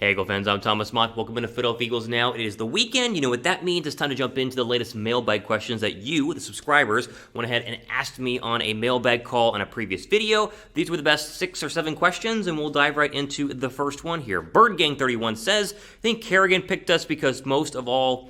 Hey, Eagle fans, I'm Thomas Mott. Welcome into Philadelphia Eagles Now. It is the weekend. You know what that means. It's time to jump into the latest mailbag questions that you, the subscribers, went ahead and asked me on a mailbag call in a previous video. These were the best 6 or 7 questions, and we'll dive right into the first one here. BirdGang31 says, I think Kerrigan picked us because most of all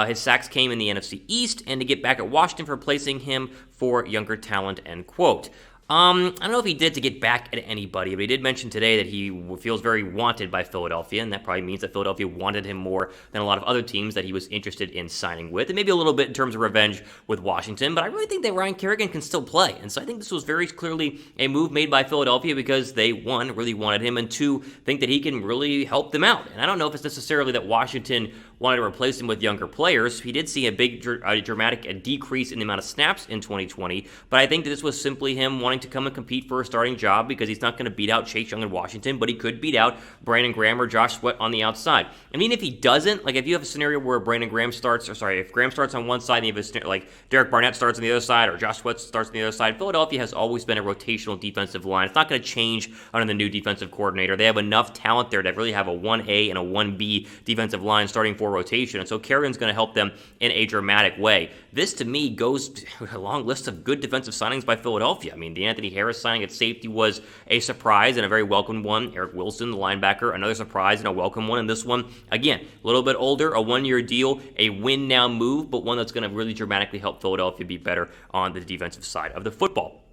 his sacks came in the NFC East, and to get back at Washington for placing him for younger talent, end quote. I don't know if he did to get back at anybody, but he did mention today that he feels very wanted by Philadelphia, and that probably means that Philadelphia wanted him more than a lot of other teams that he was interested in signing with, and maybe a little bit in terms of revenge with Washington, but I really think that Ryan Kerrigan can still play, and so I think this was very clearly a move made by Philadelphia because they, 1, really wanted him, and 2, think that he can really help them out, and I don't know if it's necessarily that Washington wanted to replace him with younger players. He did see a big dramatic decrease in the amount of snaps in 2020, but I think that this was simply him wanting to come and compete for a starting job because he's not going to beat out Chase Young in Washington, but he could beat out Brandon Graham or Josh Sweat on the outside. I mean, if he doesn't, like if you have a scenario where Brandon Graham starts, if Graham starts on one side and you have a like Derek Barnett starts on the other side or Josh Sweat starts on the other side, Philadelphia has always been a rotational defensive line. It's not going to change under the new defensive coordinator. They have enough talent there to really have a 1A and a 1B defensive line starting for rotation, and so Kerrigan's going to help them in a dramatic way. This, to me, goes to a long list of good defensive signings by Philadelphia. I mean, the Anthony Harris signing at safety was a surprise and a very welcome one. Eric Wilson, the linebacker, another surprise and a welcome one. And this one, again, a little bit older, a 1-year deal, a win-now move, but one that's going to really dramatically help Philadelphia be better on the defensive side of the football.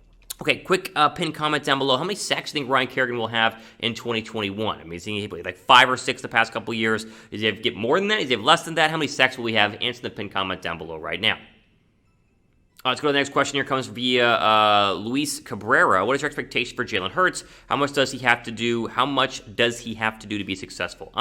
Okay, quick pinned comment down below. How many sacks do you think Ryan Kerrigan will have in 2021? I mean, is he like 5 or 6 the past couple of years? Does he get more than that? Does he have less than that? How many sacks will we have? Answer the pinned comment down below right now. Let's go to the next question here. Comes via Luis Cabrera. What is your expectation for Jalen Hurts? How much does he have to do? How much does he have to do to be successful?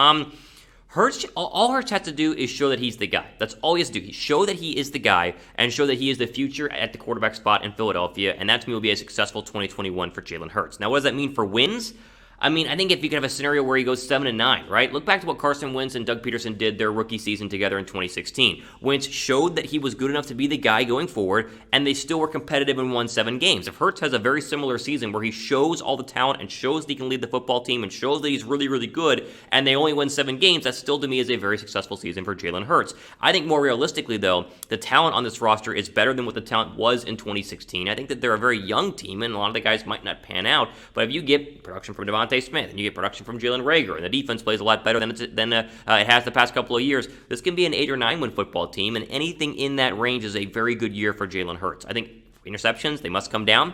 Hurts, all Hurts has to do is show that he's the guy. That's all he has to do. Show that he is the guy and show that he is the future at the quarterback spot in Philadelphia, and that to me will be a successful 2021 for Jalen Hurts. Now, what does that mean for wins? I mean, I think if you could have a scenario where he goes 7-9, right? Look back to what Carson Wentz and Doug Peterson did their rookie season together in 2016. Wentz showed that he was good enough to be the guy going forward, and they still were competitive and won 7 games. If Hurts has a very similar season where he shows all the talent and shows that he can lead the football team and shows that he's really, really good, and they only win 7 games, that still to me is a very successful season for Jalen Hurts. I think more realistically, though, the talent on this roster is better than what the talent was in 2016. I think that they're a very young team, and a lot of the guys might not pan out, but if you get production from Devontae Smith, and you get production from Jalen Reagor, and the defense plays a lot better than it has the past couple of years, this can be an 8 or 9 win football team, and anything in that range is a very good year for Jalen Hurts. I think interceptions, they must come down.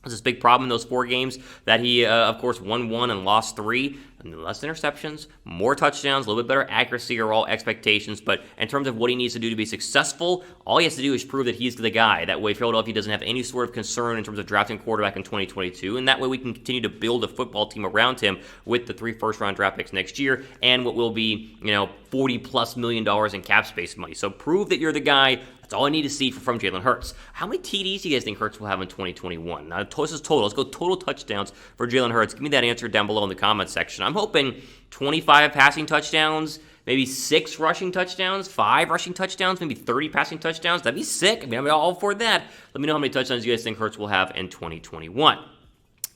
There's this big problem in those 4 games that he, of course, won 1 and lost 3. Less interceptions, more touchdowns, a little bit better accuracy are all expectations. But in terms of what he needs to do to be successful, all he has to do is prove that he's the guy. That way, Philadelphia doesn't have any sort of concern in terms of drafting quarterback in 2022. And that way, we can continue to build a football team around him with the 3 first-round draft picks next year and what will be, $40+ million in cap space money. So prove that you're the guy. That's all I need to see from Jalen Hurts. How many TDs do you guys think Hurts will have in 2021? Now, this is total. Let's go total touchdowns for Jalen Hurts. Give me that answer down below in the comments section. I'm hoping 25 passing touchdowns, maybe 6 rushing touchdowns, 5 rushing touchdowns, maybe 30 passing touchdowns. That'd be sick. I mean, I'm all for that. Let me know how many touchdowns you guys think Hurts will have in 2021.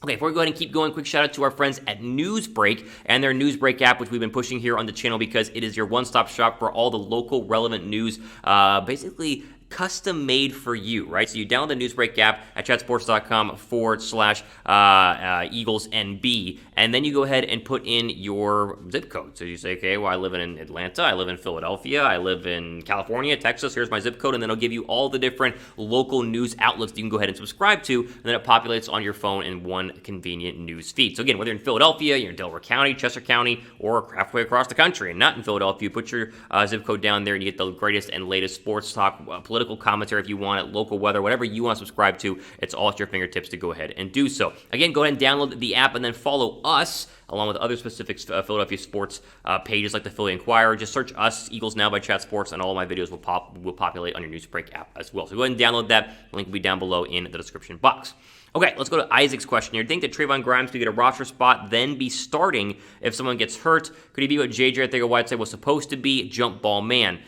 Okay, before we go ahead and keep going, quick shout out to our friends at Newsbreak and their Newsbreak app, which we've been pushing here on the channel because it is your one-stop shop for all the local relevant news, basically custom made for you, right? So you download the Newsbreak app at chatsports.com/EaglesNB, and then you go ahead and put in your zip code. So you say, okay, well, I live in Atlanta, I live in Philadelphia, I live in California, Texas, here's my zip code, and then it'll give you all the different local news outlets that you can go ahead and subscribe to, and then it populates on your phone in one convenient news feed. So again, whether you're in Philadelphia, you're in Delaware County, Chester County, or halfway across the country and not in Philadelphia, put your zip code down there and you get the greatest and latest sports talk, political commentary if you want it, local weather, whatever you want to subscribe to, it's all at your fingertips to go ahead and do so. Again, go ahead and download the app and then follow us along with other specific Philadelphia sports pages like the Philly Inquirer. Just search us, Eagles Now by Chat Sports, and all of my videos will populate on your Newsbreak app as well. So go ahead and download that. The link will be down below in the description box. Okay, let's go to Isaac's question here. Do you think that Trayvon Grimes could get a roster spot, then be starting if someone gets hurt? Could he be what J.J. Arcega-Whiteside was supposed to be, jump ball man?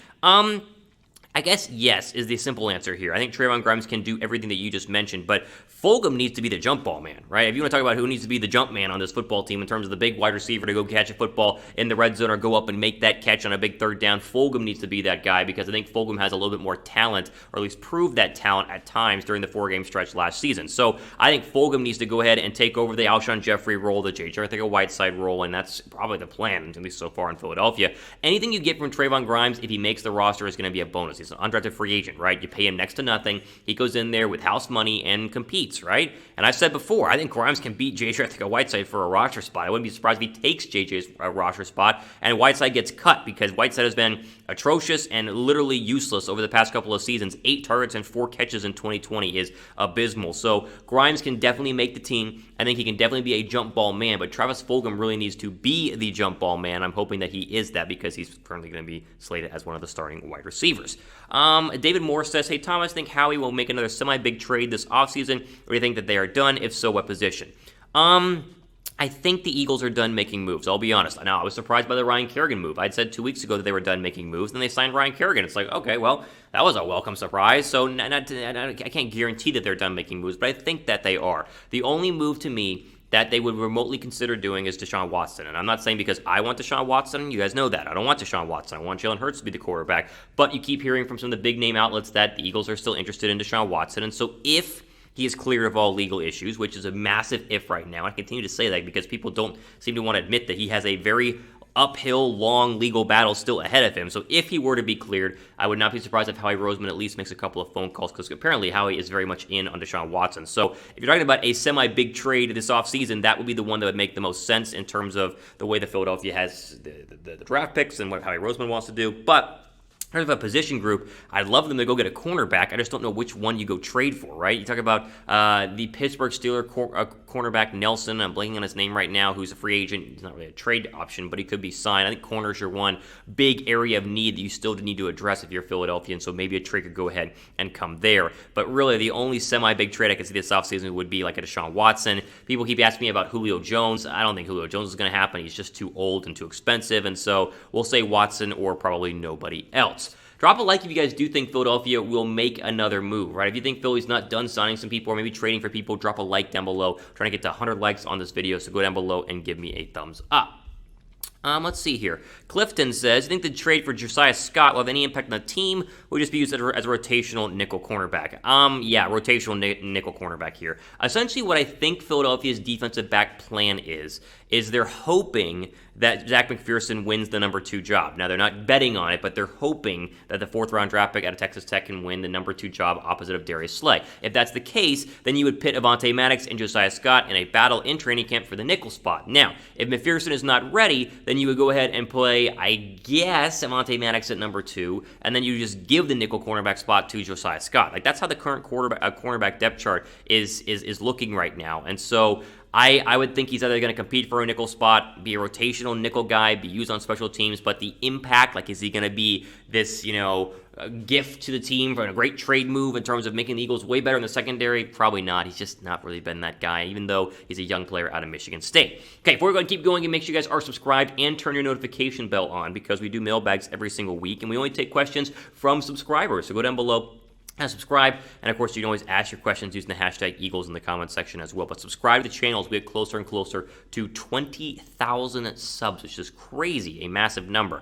I guess yes is the simple answer here. I think Trevon Grimes can do everything that you just mentioned, but Fulgham needs to be the jump ball man, right? If you want to talk about who needs to be the jump man on this football team in terms of the big wide receiver to go catch a football in the red zone or go up and make that catch on a big third down, Fulgham needs to be that guy because I think Fulgham has a little bit more talent, or at least proved that talent at times during the 4-game stretch last season. So I think Fulgham needs to go ahead and take over the Alshon Jeffrey role, the J.J. Whiteside role, and that's probably the plan, at least so far in Philadelphia. Anything you get from Trayvon Grimes, if he makes the roster, is going to be a bonus. He's an undrafted free agent, right? You pay him next to nothing. He goes in there with house money and competes, right? And I've said before, I think Grimes can beat J.J. Whiteside for a roster spot. I wouldn't be surprised if he takes J.J.'s roster spot and Whiteside gets cut because Whiteside has been atrocious and literally useless over the past couple of seasons. 8 targets and 4 catches in 2020 is abysmal. So Grimes can definitely make the team. I think he can definitely be a jump ball man, but Travis Fulgham really needs to be the jump ball man. I'm hoping that he is that because he's currently going to be slated as one of the starting wide receivers. David Moore says, hey, Thomas, think Howie will make another semi-big trade this offseason, or do you think that they are done? If so, what position? I think the Eagles are done making moves. I'll be honest. Now, I was surprised by the Ryan Kerrigan move. I'd said 2 weeks ago that they were done making moves, and they signed Ryan Kerrigan. It's like, okay, well, that was a welcome surprise. So I can't guarantee that they're done making moves, but I think that they are. The only move to me that they would remotely consider doing is Deshaun Watson. And I'm not saying because I want Deshaun Watson. You guys know that. I don't want Deshaun Watson. I want Jalen Hurts to be the quarterback. But you keep hearing from some of the big-name outlets that the Eagles are still interested in Deshaun Watson. And so if he is cleared of all legal issues, which is a massive if right now, I continue to say that because people don't seem to want to admit that he has a very uphill, long legal battle still ahead of him. So if he were to be cleared, I would not be surprised if Howie Roseman at least makes a couple of phone calls because apparently Howie is very much in on Deshaun Watson. So if you're talking about a semi-big trade this offseason, that would be the one that would make the most sense in terms of the way that Philadelphia has the draft picks and what Howie Roseman wants to do. But in terms of a position group, I'd love them to go get a cornerback. I just don't know which one you go trade for, right? You talk about the Pittsburgh Steelers cornerback Nelson. I'm blanking on his name right now, who's a free agent. He's not really a trade option, but he could be signed. I think corner is your one big area of need that you still need to address if you're Philadelphia, and so maybe a trade could go ahead and come there. But really, the only semi-big trade I could see this offseason would be like a Deshaun Watson. People keep asking me about Julio Jones. I don't think Julio Jones is going to happen. He's just too old and too expensive, and so we'll say Watson or probably nobody else. Drop a like if you guys do think Philadelphia will make another move, right? If you think Philly's not done signing some people or maybe trading for people, drop a like down below. I'm trying to get to 100 likes on this video, so go down below and give me a thumbs up. Let's see here. Clifton says, I think the trade for Josiah Scott will have any impact on the team? Will just be used as a rotational nickel cornerback. Yeah, rotational nickel cornerback here. Essentially, what I think Philadelphia's defensive back plan is they're hoping that Zach McPherson wins the number 2 job. Now, they're not betting on it, but they're hoping that the 4th-round draft pick out of Texas Tech can win the number 2 job opposite of Darius Slay. If that's the case, then you would pit Avonte Maddox and Josiah Scott in a battle in training camp for the nickel spot. Now, if McPherson is not ready, then you would go ahead and play, I guess, Avonte Maddox at number 2, and then you just give the nickel cornerback spot to Josiah Scott. Like, that's how the current cornerback depth chart is looking right now. And so I would think he's either going to compete for a nickel spot, be a rotational nickel guy, be used on special teams, but the impact, like, is he going to be this, a gift to the team for a great trade move in terms of making the Eagles way better in the secondary? Probably not. He's just not really been that guy, even though he's a young player out of Michigan State. Okay, before we go and keep going, and make sure you guys are subscribed and turn your notification bell on because we do mailbags every single week, and we only take questions from subscribers. So go down below and subscribe, and of course you can always ask your questions using the hashtag Eagles in the comment section as well. But subscribe to the channel as we get closer and closer to 20,000 subs, which is crazy, a massive number.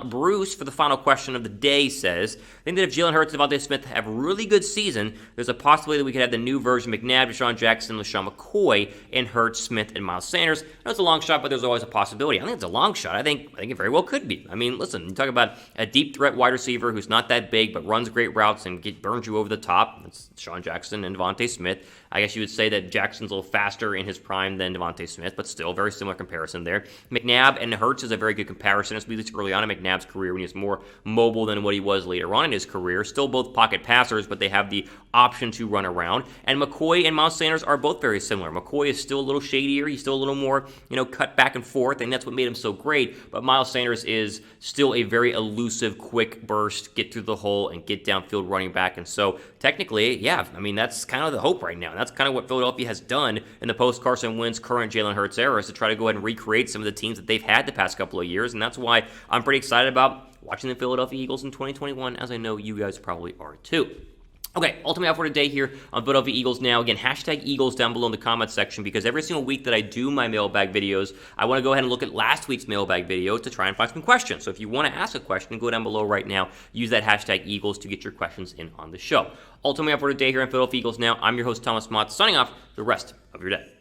Bruce, for the final question of the day, says, I think that if Jalen Hurts and Devontae Smith have a really good season, there's a possibility that we could have the new version of McNabb, Deshaun Jackson, LaShawn McCoy, and Hurts, Smith, and Miles Sanders. I know it's a long shot, but there's always a possibility. I think it's a long shot. I think it very well could be. I mean, listen, you talk about a deep threat wide receiver who's not that big, but runs great routes and burns you over the top. That's Deshaun Jackson and Devontae Smith. I guess you would say that Jackson's a little faster in his prime than Devontae Smith, but still very similar comparison there. McNabb and Hurts is a very good comparison, at least early on in McNabb's career when he was more mobile than what he was later on in his career. Still both pocket passers, but they have the option to run around. And McCoy and Miles Sanders are both very similar. McCoy is still a little shadier. He's still a little more, cut back and forth, and that's what made him so great. But Miles Sanders is still a very elusive, quick burst, get through the hole, and get downfield running back. And so technically, yeah, I mean, that's kind of the hope right now. And that's kind of what Philadelphia has done in the post-Carson Wentz, current Jalen Hurts era, is to try to go ahead and recreate some of the teams that they've had the past couple of years. And that's why I'm pretty excited about watching the Philadelphia Eagles in 2021, as I know you guys probably are too. Okay, ultimately out for today here on Philadelphia Eagles Now. Again, hashtag Eagles down below in the comments section, because every single week that I do my mailbag videos, I want to go ahead and look at last week's mailbag video to try and find some questions. So if you want to ask a question, go down below right now. Use that hashtag Eagles to get your questions in on the show. Ultimately out for today here on Philadelphia Eagles Now, I'm your host, Thomas Mott, signing off for the rest of your day.